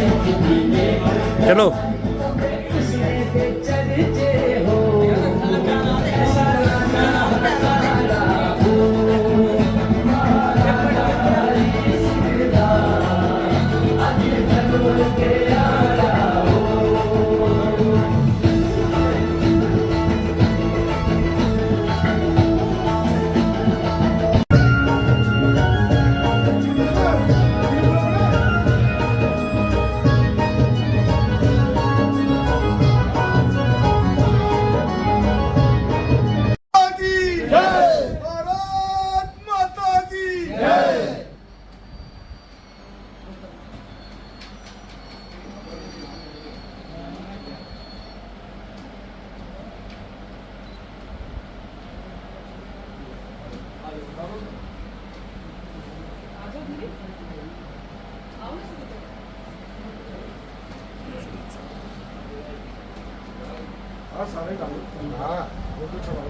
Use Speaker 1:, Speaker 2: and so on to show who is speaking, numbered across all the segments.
Speaker 1: चलो
Speaker 2: सारे डालो। हाँ वो तो चलाओ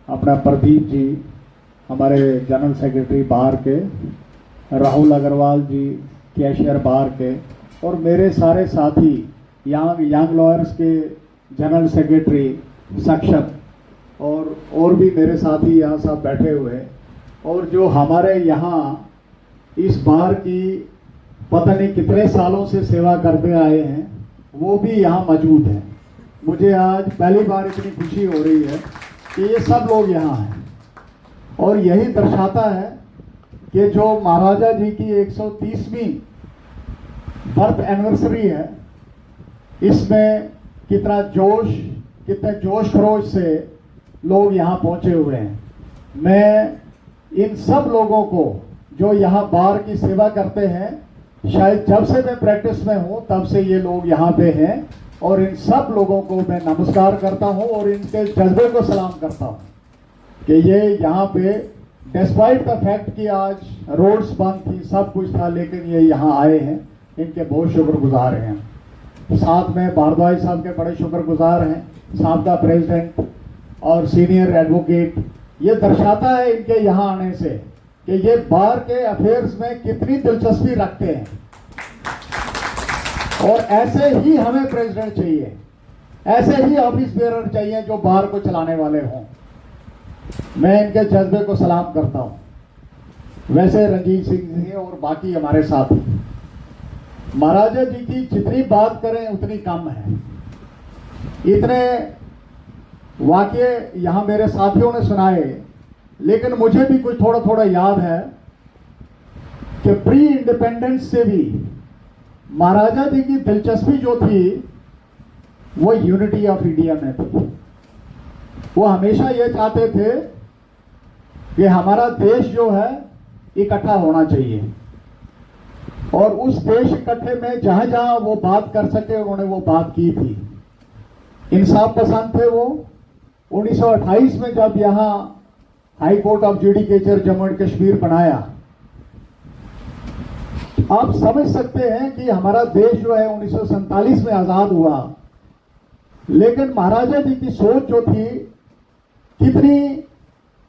Speaker 3: अपना प्रदीप जी, हमारे जनरल सेक्रेटरी बाहर के, राहुल अग्रवाल जी कैशियर बाहर के, और मेरे सारे साथी यंग लॉयर्स के जनरल सेक्रेटरी सक्षम और भी मेरे साथी यहाँ सब बैठे हुए, और जो हमारे यहाँ इस बार की पता नहीं कितने सालों से सेवा करते आए हैं वो भी यहाँ मौजूद हैं। मुझे आज पहली बार इतनी खुशी हो रही है कि ये सब लोग यहाँ हैं, और यही दर्शाता है कि जो महाराजा जी की 130वीं बर्थ एनिवर्सरी है, इसमें कितने जोश खरोश से लोग यहाँ पहुँचे हुए हैं। मैं इन सब लोगों को जो यहाँ बार की सेवा करते हैं, शायद जब से मैं प्रैक्टिस में हूँ तब से ये लोग यहाँ पे हैं, और इन सब लोगों को मैं नमस्कार करता हूँ और इनके जज्बे को सलाम करता हूँ कि ये यहाँ पे डिस्पाइट द फैक्ट कि आज रोड्स बंद थी, सब कुछ था, लेकिन ये यहाँ आए हैं, इनके बहुत शुक्रगुजार हैं। साथ में भारद्वाज साहब के बड़े शुक्रगुजार हैं, साबका प्रेसिडेंट और सीनियर एडवोकेट। ये दर्शाता है इनके यहाँ आने से कि ये बार के अफेयर्स में कितनी दिलचस्पी रखते हैं, और ऐसे ही हमें प्रेसिडेंट चाहिए, ऐसे ही ऑफिस बेरर चाहिए जो बार को चलाने वाले हों। मैं इनके जज्बे को सलाम करता हूं। वैसे रंजीत सिंह जी और बाकी हमारे साथी, महाराजा जी की जितनी बात करें उतनी कम है। इतने वाक्य यहां मेरे साथियों ने सुनाए, लेकिन मुझे भी कुछ थोड़ा थोड़ा याद है कि प्री इंडिपेंडेंस से भी महाराजा जी की दिलचस्पी जो थी वो यूनिटी ऑफ इंडिया में थी। वो हमेशा ये चाहते थे कि हमारा देश जो है इकट्ठा होना चाहिए, और उस देश इकट्ठे में जहां जहां वो बात कर सके उन्होंने वो बात की थी। इंसाफ पसंद थे वो। 1928 में जब यहाँ high court of judicature Jammu and Kashmir बनाया, आप समझ सकते हैं कि हमारा देश जो है 1947 में आजाद हुआ, लेकिन महाराजा जी की सोच जो थी कितनी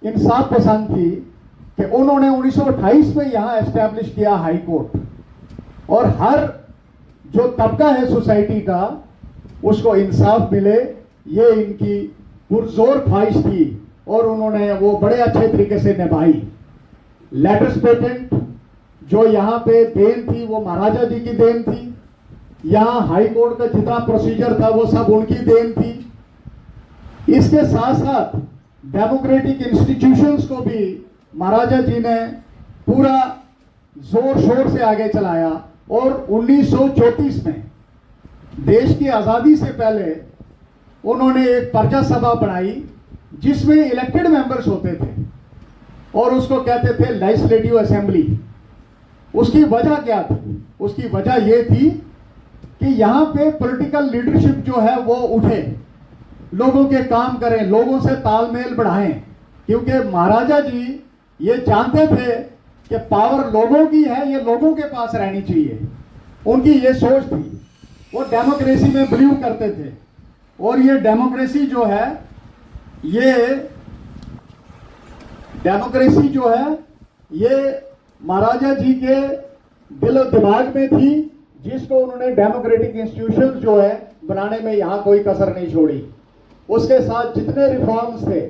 Speaker 3: इंसाफ पसंद थी कि उन्होंने 1928 में यहां एस्टैब्लिश किया हाई कोर्ट और हर जो तबका है सोसाइटी का उसको इंसाफ मिले, ये इनकी पुरजोर ख्वाहिश थी और उन्होंने वो बड़े अच्छे तरीके से निभाई। लेटर्स पेटेंट जो यहाँ पे देन थी वो महाराजा जी की देन थी। यहाँ हाई कोर्ट का जितना प्रोसीजर था वो सब उनकी देन थी। इसके साथ साथ डेमोक्रेटिक इंस्टीट्यूशंस को भी महाराजा जी ने पूरा जोर शोर से आगे चलाया और 1934 में देश की आज़ादी से पहले उन्होंने एक प्रजा सभा बनाई जिसमें इलेक्टेड मेंबर्स होते थे और उसको कहते थे लेजिस्लेटिव असेंबली। उसकी वजह क्या थी? उसकी वजह यह थी कि यहाँ पे पॉलिटिकल लीडरशिप जो है वो उठे, लोगों के काम करें, लोगों से तालमेल बढ़ाएं, क्योंकि महाराजा जी ये जानते थे कि पावर लोगों की है, ये लोगों के पास रहनी चाहिए। उनकी ये सोच थी। वो डेमोक्रेसी में बिलीव करते थे और ये डेमोक्रेसी जो है ये महाराजा जी के दिल और दिमाग में थी, जिसको उन्होंने डेमोक्रेटिक इंस्टीट्यूशंस जो है बनाने में यहां कोई कसर नहीं छोड़ी। उसके साथ जितने रिफॉर्म्स थे,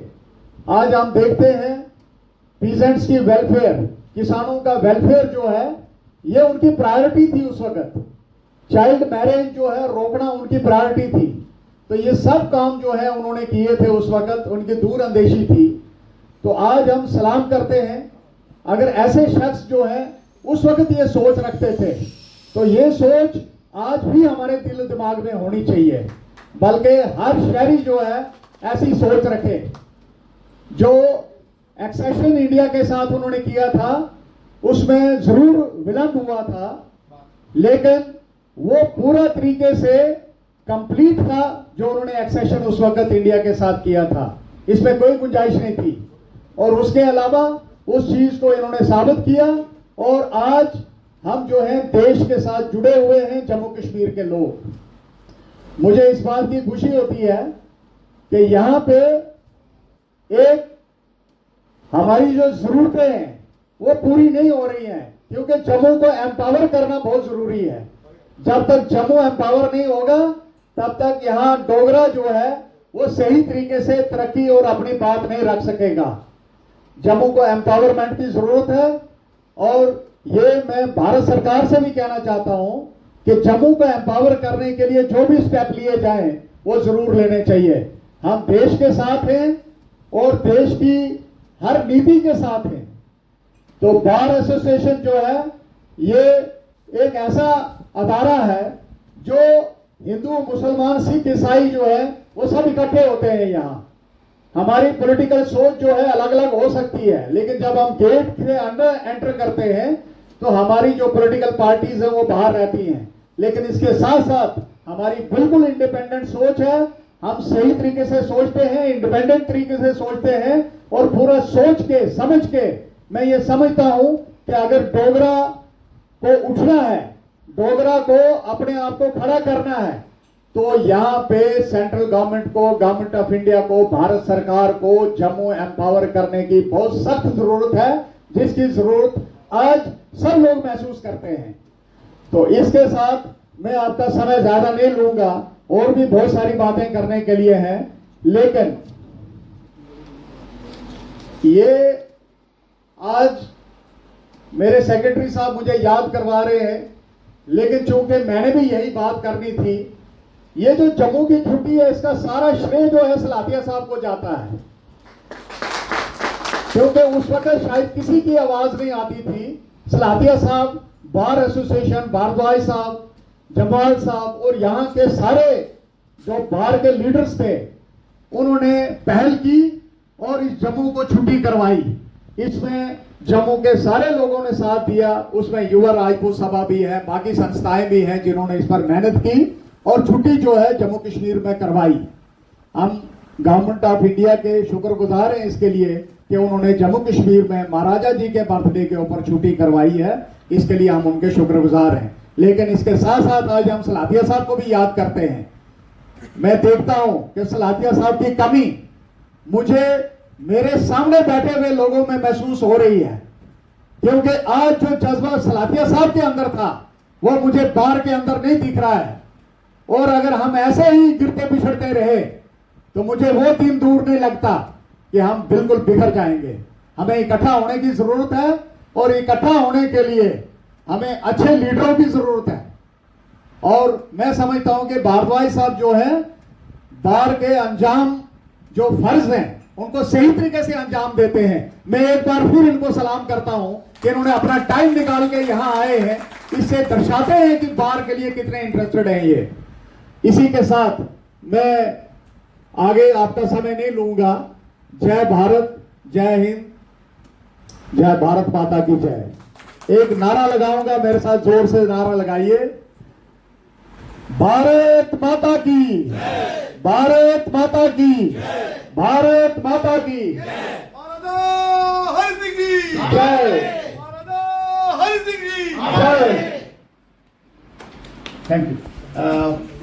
Speaker 3: आज हम देखते हैं पीजेंट्स की वेलफेयर, किसानों का वेलफेयर जो है ये उनकी प्रायोरिटी थी उस वक्त। चाइल्ड मैरिज जो है रोकना उनकी प्रायोरिटी थी। तो ये सब काम जो है उन्होंने किए थे उस वक्त, उनकी दूरअंदेशी थी। तो आज हम सलाम करते हैं। अगर ऐसे शख्स जो है उस वक्त ये सोच रखते थे तो ये सोच आज भी हमारे दिल दिमाग में होनी चाहिए, बल्कि हर शहरी जो है ऐसी सोच रखे। जो एक्सेशन इंडिया के साथ उन्होंने किया था उसमें जरूर विलंब हुआ था, लेकिन वो पूरा तरीके से कंप्लीट था जो उन्होंने एक्सेशन उस वक्त इंडिया के साथ किया था। इसमें कोई गुंजाइश नहीं थी और उसके अलावा उस चीज को इन्होंने साबित किया और आज हम जो हैं देश के साथ जुड़े हुए हैं, जम्मू कश्मीर के लोग। मुझे इस बात की खुशी होती है कि यहां पे एक हमारी जो जरूरतें हैं वो पूरी नहीं हो रही हैं, क्योंकि जम्मू को एम्पावर करना बहुत जरूरी है। जब तक जम्मू एम्पावर नहीं होगा तब तक यहाँ डोगरा जो है वो सही तरीके से तरक्की और अपनी बात नहीं रख सकेगा। जम्मू को एम्पावरमेंट की जरूरत है और ये मैं भारत सरकार से भी कहना चाहता हूं कि जम्मू को एम्पावर करने के लिए जो भी स्टेप लिए जाएं वो जरूर लेने चाहिए। हम देश के साथ हैं और देश की हर नीति के साथ हैं। तो बार एसोसिएशन जो है ये एक ऐसा अदारा है जो हिंदू, मुसलमान, सिख, ईसाई जो है वो सब इकट्ठे होते हैं यहाँ। हमारी पॉलिटिकल सोच जो है अलग अलग हो सकती है, लेकिन जब हम गेट के अंदर एंटर करते हैं तो हमारी जो पॉलिटिकल पार्टीज है वो बाहर रहती हैं। लेकिन इसके साथ साथ हमारी बिल्कुल इंडिपेंडेंट सोच है। हम सही तरीके से सोचते हैं, इंडिपेंडेंट तरीके से सोचते हैं और पूरा सोच के समझ के मैं ये समझता हूं कि अगर डोगरा को उठना है, डोगरा को अपने आप को खड़ा करना है, तो यहाँ पे सेंट्रल गवर्नमेंट को, गवर्नमेंट ऑफ इंडिया को, भारत सरकार को जम्मू एम्पावर करने की बहुत सख्त जरूरत है, जिसकी जरूरत आज सब लोग महसूस करते हैं। तो इसके साथ मैं आपका समय ज्यादा नहीं लूंगा, और भी बहुत सारी बातें करने के लिए हैं, लेकिन ये आज मेरे सेक्रेटरी साहब मुझे याद करवा रहे हैं, लेकिन चूंकि मैंने भी यही बात करनी थी। ये जो जम्मू की छुट्टी है इसका सारा श्रेय जो है सलातिया साहब को जाता है, क्योंकि उस वक्त शायद किसी की आवाज नहीं आती थी। सलातिया साहब, बार एसोसिएशन, भारद्वाज साहब, जमाल साहब और यहाँ के सारे जो बार के लीडर्स थे, उन्होंने पहल की और इस जम्मू को छुट्टी करवाई। इसमें जम्मू के सारे लोगों ने साथ दिया, उसमें युवा राजपूत सभा भी है, बाकी संस्थाएं भी हैं जिन्होंने इस पर मेहनत की और छुट्टी जो है जम्मू कश्मीर में करवाई। हम गवर्नमेंट ऑफ इंडिया के शुक्रगुजार हैं इसके लिए कि उन्होंने जम्मू कश्मीर में महाराजा जी के बर्थडे के ऊपर छुट्टी करवाई है, इसके लिए हम उनके शुक्रगुजार हैं। लेकिन इसके साथ साथ आज हम सलातिया साहब को भी याद करते हैं। मैं देखता हूं कि सलातिया साहब की कमी मुझे मेरे सामने बैठे हुए लोगों में महसूस हो रही है, क्योंकि आज जो जज्बा सलातिया साहब के अंदर था वो मुझे बार के अंदर नहीं दिख रहा है। और अगर हम ऐसे ही गिरते पिछड़ते रहे तो मुझे वो दिन दूर नहीं लगता कि हम बिल्कुल बिखर जाएंगे। हमें इकट्ठा होने की जरूरत है और इकट्ठा होने के लिए हमें अच्छे लीडरों की जरूरत है। और मैं समझता हूं कि भारद्वाज साहब जो है बार के अंजाम जो फर्ज हैं उनको सही तरीके से अंजाम देते हैं। मैं एक बार फिर इनको सलाम करता हूं कि इन्होंने अपना टाइम निकाल के यहां आए हैं। इससे दर्शाते हैं कि बार के लिए कितने इंटरेस्टेड हैं ये। इसी के साथ मैं आगे आपका समय नहीं लूंगा। जय भारत, जय हिंद, जय भारत माता की जय। एक नारा लगाऊंगा, मेरे साथ जोर से नारा लगाइए। भारत माता की, भारत माता की, भारत माता की
Speaker 1: हर सिंह की
Speaker 3: जय,
Speaker 1: हर सिंह की
Speaker 3: जय। Thank you.